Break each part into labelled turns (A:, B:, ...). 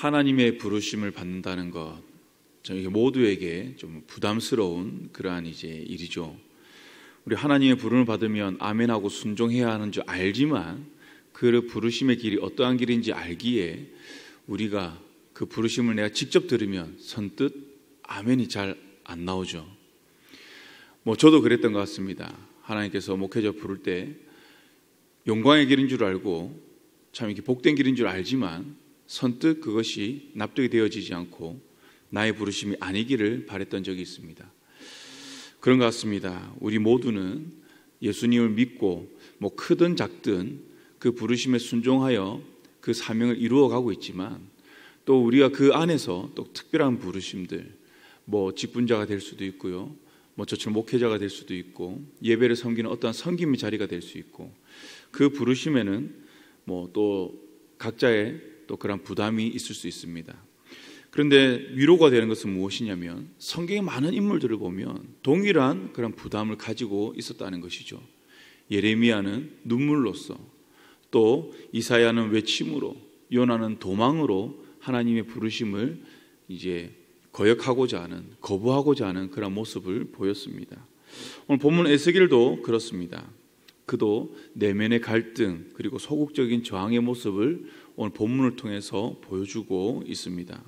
A: 하나님의 부르심을 받는다는 것, 저희 모두에게 좀 부담스러운 그러한 일이죠. 우리 하나님의 부름을 받으면 아멘하고 순종해야 하는 줄 알지만 그 부르심의 길이 어떠한 길인지 알기에 우리가 그 부르심을 내가 직접 들으면 선뜻 아멘이 잘 안 나오죠. 저도 그랬던 것 같습니다. 하나님께서 목회자 부를 때 영광의 길인 줄 알고 참 이렇게 복된 길인 줄 알지만 선뜻 그것이 납득이 되어지지 않고 나의 부르심이 아니기를 바랬던 적이 있습니다. 그런 것 같습니다. 우리 모두는 예수님을 믿고 크든 작든 그 부르심에 순종하여 그 사명을 이루어가고 있지만 또 우리가 그 안에서 또 특별한 부르심들, 직분자가 될 수도 있고요, 저처럼 목회자가 될 수도 있고 예배를 섬기는 어떠한 섬김의 자리가 될 수 있고 그 부르심에는 또 각자의 또 그런 부담이 있을 수 있습니다. 그런데 위로가 되는 것은 무엇이냐면 성경의 많은 인물들을 보면 동일한 그런 부담을 가지고 있었다는 것이죠. 예레미야는 눈물로써, 또 이사야는 외침으로, 요나는 도망으로 하나님의 부르심을 거역하고자 하는, 거부하고자 하는 그런 모습을 보였습니다. 오늘 본문 에스겔도 그렇습니다. 그도 내면의 갈등 그리고 소극적인 저항의 모습을 오늘 본문을 통해서 보여주고 있습니다.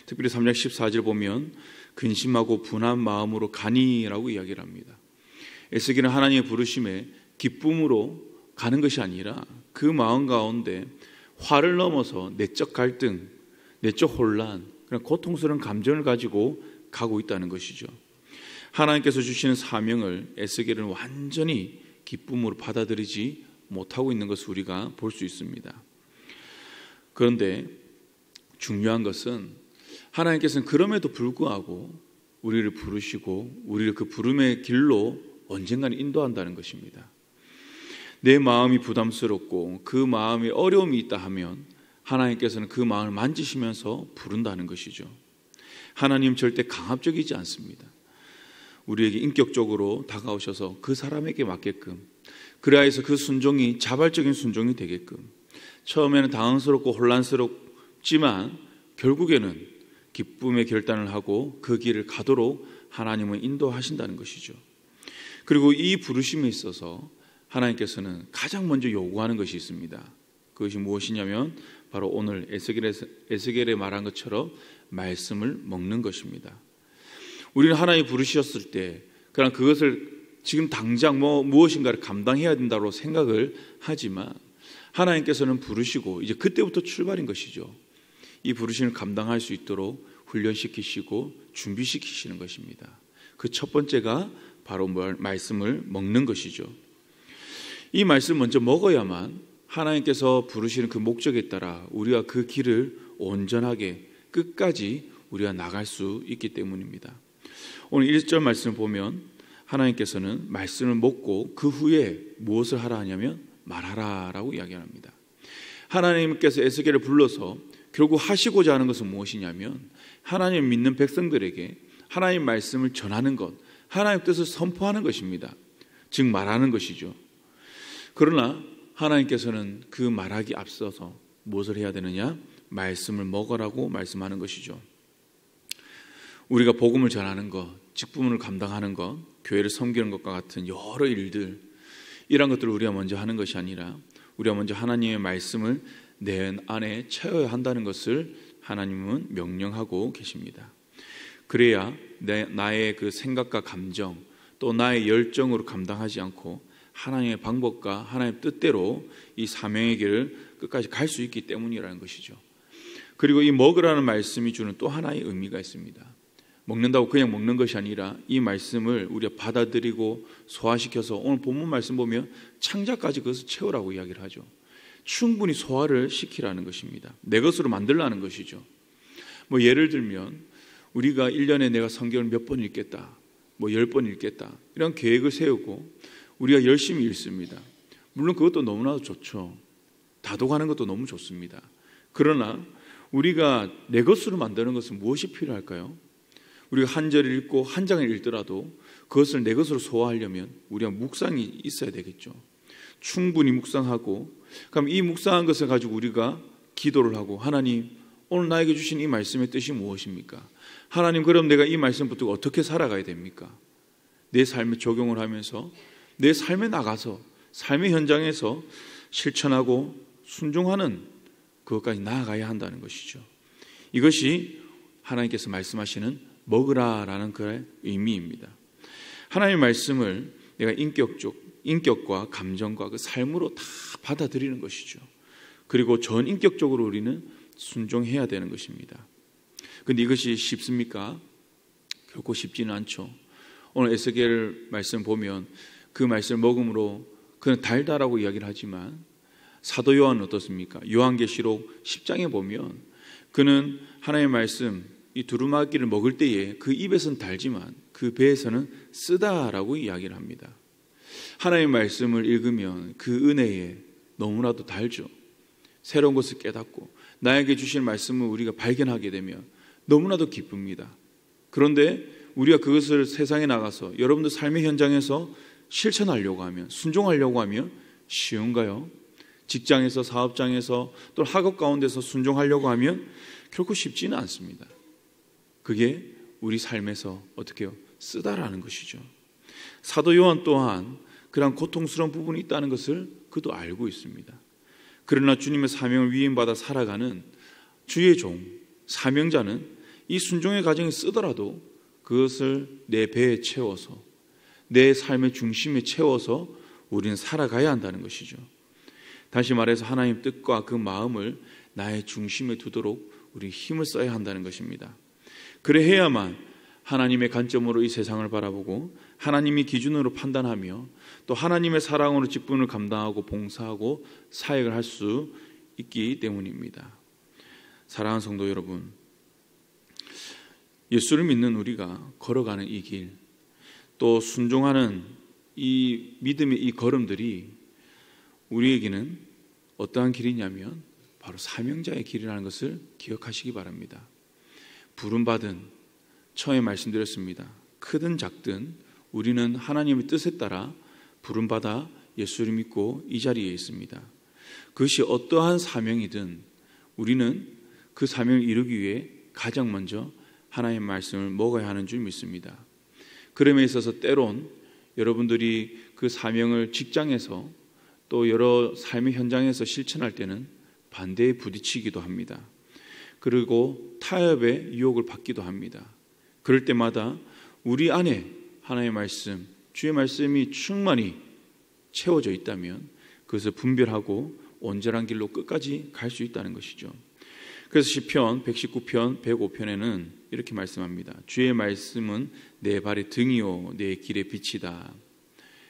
A: 특별히 3장 14절 보면 근심하고 분한 마음으로 가니라고 이야기를 합니다. 에스겔은 하나님의 부르심에 기쁨으로 가는 것이 아니라 그 마음 가운데 화를 넘어서 내적 갈등, 내적 혼란, 그런 고통스러운 감정을 가지고 가고 있다는 것이죠. 하나님께서 주시는 사명을 에스겔은 완전히 기쁨으로 받아들이지 못하고 있는 것을 우리가 볼 수 있습니다. 그런데 중요한 것은 하나님께서는 그럼에도 불구하고 우리를 부르시고 우리를 그 부름의 길로 언젠가는 인도한다는 것입니다. 내 마음이 부담스럽고 그 마음에 어려움이 있다 하면 하나님께서는 그 마음을 만지시면서 부른다는 것이죠. 하나님 절대 강압적이지 않습니다. 우리에게 인격적으로 다가오셔서 그 사람에게 맞게끔, 그래야 해서 그 순종이 자발적인 순종이 되게끔, 처음에는 당황스럽고 혼란스럽지만 결국에는 기쁨의 결단을 하고 그 길을 가도록 하나님은 인도하신다는 것이죠. 그리고 이 부르심에 있어서 하나님께서는 가장 먼저 요구하는 것이 있습니다. 그것이 무엇이냐면 바로 오늘 에스겔에 말한 것처럼 말씀을 먹는 것입니다. 우리는 하나님이 부르셨을 때 그냥 그것을 지금 당장 무엇인가를 감당해야 된다고 생각을 하지만 하나님께서는 부르시고 이제 그때부터 출발인 것이죠. 이 부르심을 감당할 수 있도록 훈련시키시고 준비시키시는 것입니다. 그 첫 번째가 바로 말씀을 먹는 것이죠. 이 말씀을 먼저 먹어야만 하나님께서 부르시는 그 목적에 따라 우리가 그 길을 온전하게 끝까지 우리가 나갈 수 있기 때문입니다. 오늘 1절 말씀을 보면 하나님께서는 말씀을 먹고 그 후에 무엇을 하라 하냐면 말하라라고 이야기합니다. 하나님께서 에스겔을 불러서 결국 하시고자 하는 것은 무엇이냐면 하나님 믿는 백성들에게 하나님 말씀을 전하는 것, 하나님 뜻을 선포하는 것입니다. 즉 말하는 것이죠. 그러나 하나님께서는 그 말하기 앞서서 무엇을 해야 되느냐? 말씀을 먹으라고 말씀하는 것이죠. 우리가 복음을 전하는 것, 직분을 감당하는 것, 교회를 섬기는 것과 같은 여러 일들, 이런 것들을 우리가 먼저 하는 것이 아니라 우리가 먼저 하나님의 말씀을 내 안에 채워야 한다는 것을 하나님은 명령하고 계십니다. 그래야 나의 그 생각과 감정 또 나의 열정으로 감당하지 않고 하나님의 방법과 하나님의 뜻대로 이 사명의 길을 끝까지 갈 수 있기 때문이라는 것이죠. 그리고 이 먹으라는 말씀이 주는 또 하나의 의미가 있습니다. 먹는다고 그냥 먹는 것이 아니라 이 말씀을 우리가 받아들이고 소화시켜서 오늘 본문 말씀 보면 창자까지 그것을 채우라고 이야기를 하죠. 충분히 소화를 시키라는 것입니다. 내 것으로 만들라는 것이죠. 예를 들면 우리가 1년에 내가 성경을 몇 번 읽겠다, 10번 읽겠다 이런 계획을 세우고 우리가 열심히 읽습니다. 물론 그것도 너무나도 좋죠. 다독하는 것도 너무 좋습니다. 그러나 우리가 내 것으로 만드는 것은 무엇이 필요할까요? 우리가 한 절을 읽고 한 장을 읽더라도 그것을 내 것으로 소화하려면 우리가 묵상이 있어야 되겠죠. 충분히 묵상하고, 그럼 이 묵상한 것을 가지고 우리가 기도를 하고 하나님 오늘 나에게 주신 이 말씀의 뜻이 무엇입니까? 하나님, 그럼 내가 이 말씀 붙들고 어떻게 살아가야 됩니까? 내 삶에 적용을 하면서 내 삶에 나가서 삶의 현장에서 실천하고 순종하는 그것까지 나아가야 한다는 것이죠. 이것이 하나님께서 말씀하시는 먹으라라는 그의 의미입니다. 하나님의 말씀을 내가 인격과 감정과 그 삶으로 다 받아들이는 것이죠. 그리고 전인격적으로 우리는 순종해야 되는 것입니다. 그런데 이것이 쉽습니까? 결코 쉽지는 않죠. 오늘 에스겔 말씀 보면 그 말씀을 먹음으로 그는 달다라고 이야기를 하지만 사도 요한은 어떻습니까? 요한계시록 10장에 보면 그는 하나님의 말씀, 이 두루마기를 먹을 때에 그 입에서는 달지만 그 배에서는 쓰다라고 이야기를 합니다. 하나님의 말씀을 읽으면 그 은혜에 너무나도 달죠. 새로운 것을 깨닫고 나에게 주신 말씀을 우리가 발견하게 되면 너무나도 기쁩니다. 그런데 우리가 그것을 세상에 나가서 여러분들 삶의 현장에서 실천하려고 하면, 순종하려고 하면 쉬운가요? 직장에서, 사업장에서, 또 학업 가운데서 순종하려고 하면 결코 쉽지는 않습니다. 그게 우리 삶에서 어떻게 해요? 쓰다라는 것이죠. 사도 요한 또한 그런 고통스러운 부분이 있다는 것을 그도 알고 있습니다. 그러나 주님의 사명을 위임받아 살아가는 주의 종, 사명자는 이 순종의 과정이 쓰더라도 그것을 내 배에 채워서 내 삶의 중심에 채워서 우리는 살아가야 한다는 것이죠. 다시 말해서 하나님 뜻과 그 마음을 나의 중심에 두도록 우리 힘을 써야 한다는 것입니다. 그래야만 하나님의 관점으로 이 세상을 바라보고 하나님의 기준으로 판단하며 또 하나님의 사랑으로 직분을 감당하고 봉사하고 사역을 할 수 있기 때문입니다. 사랑하는 성도 여러분, 예수를 믿는 우리가 걸어가는 이 길, 또 순종하는 이 믿음의 이 걸음들이 우리에게는 어떠한 길이냐면 바로 사명자의 길이라는 것을 기억하시기 바랍니다. 부름받은, 처음에 말씀드렸습니다. 크든 작든 우리는 하나님의 뜻에 따라 부름받아 예수를 믿고 이 자리에 있습니다. 그것이 어떠한 사명이든 우리는 그 사명을 이루기 위해 가장 먼저 하나님의 말씀을 먹어야 하는 줄 믿습니다. 그럼에 있어서 때론 여러분들이 그 사명을 직장에서 또 여러 삶의 현장에서 실천할 때는 반대에 부딪히기도 합니다. 그리고 타협의 유혹을 받기도 합니다. 그럴 때마다 우리 안에 하나님의 말씀, 주의 말씀이 충만히 채워져 있다면 그것을 분별하고 온전한 길로 끝까지 갈 수 있다는 것이죠. 그래서 시편 119편 105편에는 이렇게 말씀합니다. 주의 말씀은 내 발의 등이요 내 길의 빛이다.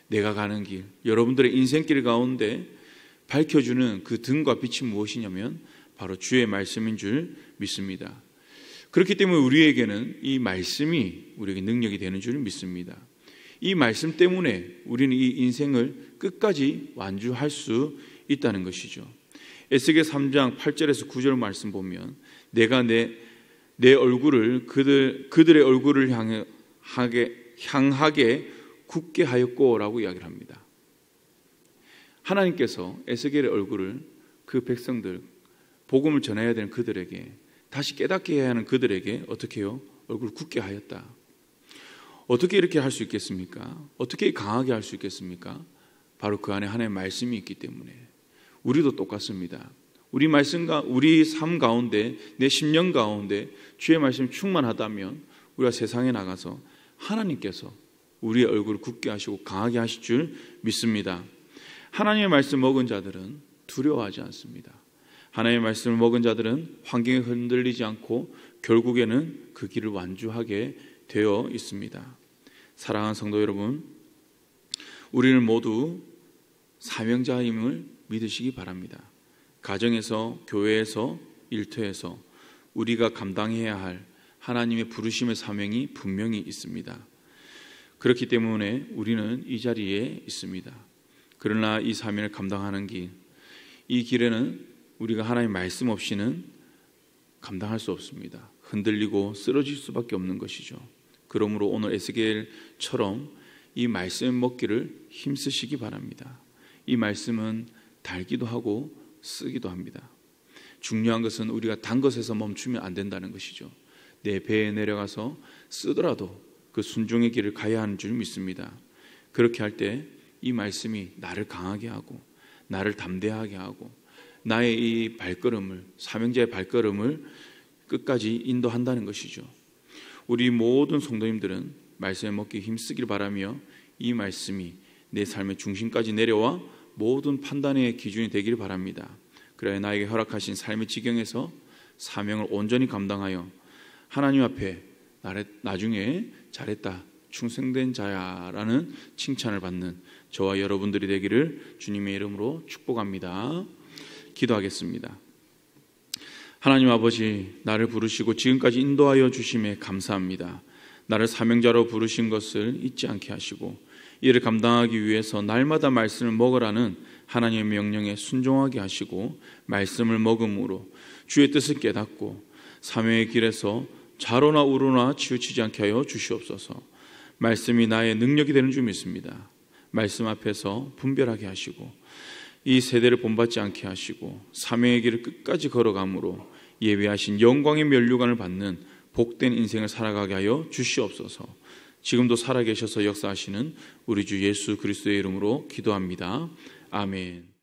A: 내가 가는 길, 여러분들의 인생길 가운데 밝혀주는 그 등과 빛이 무엇이냐면 바로 주의 말씀인 줄 믿습니다. 그렇기 때문에 우리에게는 이 말씀이 우리에게 능력이 되는 줄 믿습니다. 이 말씀 때문에 우리는 이 인생을 끝까지 완주할 수 있다는 것이죠. 에스겔 3장 8절에서 9절 말씀 보면 내가 내 얼굴을 그들의 얼굴을 향하게 굳게 하였고라고 이야기를 합니다. 하나님께서 에스겔의 얼굴을 그 백성들, 복음을 전해야 되는 그들에게, 다시 깨닫게 해야 하는 그들에게 어떻게 해요? 얼굴을 굳게 하였다. 어떻게 이렇게 할 수 있겠습니까? 어떻게 강하게 할 수 있겠습니까? 바로 그 안에 하나님의 말씀이 있기 때문에. 우리도 똑같습니다. 우리 말씀과 우리 삶 가운데, 내 심령 가운데 주의 말씀이 충만하다면 우리가 세상에 나가서 하나님께서 우리의 얼굴을 굳게 하시고 강하게 하실 줄 믿습니다. 하나님의 말씀 먹은 자들은 두려워하지 않습니다. 하나님의 말씀을 먹은 자들은 환경에 흔들리지 않고 결국에는 그 길을 완주하게 되어 있습니다. 사랑하는 성도 여러분, 우리는 모두 사명자임을 믿으시기 바랍니다. 가정에서, 교회에서, 일터에서 우리가 감당해야 할 하나님의 부르심의 사명이 분명히 있습니다. 그렇기 때문에 우리는 이 자리에 있습니다. 그러나 이 사명을 감당하는 길, 이 길에는 우리가 하나님의 말씀 없이는 감당할 수 없습니다. 흔들리고 쓰러질 수밖에 없는 것이죠. 그러므로 오늘 에스겔처럼 이 말씀 먹기를 힘쓰시기 바랍니다. 이 말씀은 달기도 하고 쓰기도 합니다. 중요한 것은 우리가 단 것에서 멈추면 안 된다는 것이죠. 내 배에 내려가서 쓰더라도 그 순종의 길을 가야 하는 줄 믿습니다. 그렇게 할 때 이 말씀이 나를 강하게 하고 나를 담대하게 하고 나의 이 발걸음을, 사명자의 발걸음을 끝까지 인도한다는 것이죠. 우리 모든 성도님들은 말씀에 먹기 힘쓰길 바라며 이 말씀이 내 삶의 중심까지 내려와 모든 판단의 기준이 되길 바랍니다. 그래야 나에게 허락하신 삶의 지경에서 사명을 온전히 감당하여 하나님 앞에 나중에 잘했다, 충성된 자야라는 칭찬을 받는 저와 여러분들이 되기를 주님의 이름으로 축복합니다. 기도하겠습니다. 하나님 아버지, 나를 부르시고 지금까지 인도하여 주심에 감사합니다. 나를 사명자로 부르신 것을 잊지 않게 하시고 이를 감당하기 위해서 날마다 말씀을 먹으라는 하나님의 명령에 순종하게 하시고 말씀을 먹음으로 주의 뜻을 깨닫고 사명의 길에서 좌로나 우로나 치우치지 않게 하여 주시옵소서. 말씀이 나의 능력이 되는 줄 믿습니다. 말씀 앞에서 분별하게 하시고 이 세대를 본받지 않게 하시고 사명의 길을 끝까지 걸어감으로 예비하신 영광의 면류관을 받는 복된 인생을 살아가게 하여 주시옵소서. 지금도 살아계셔서 역사하시는 우리 주 예수 그리스도의 이름으로 기도합니다. 아멘.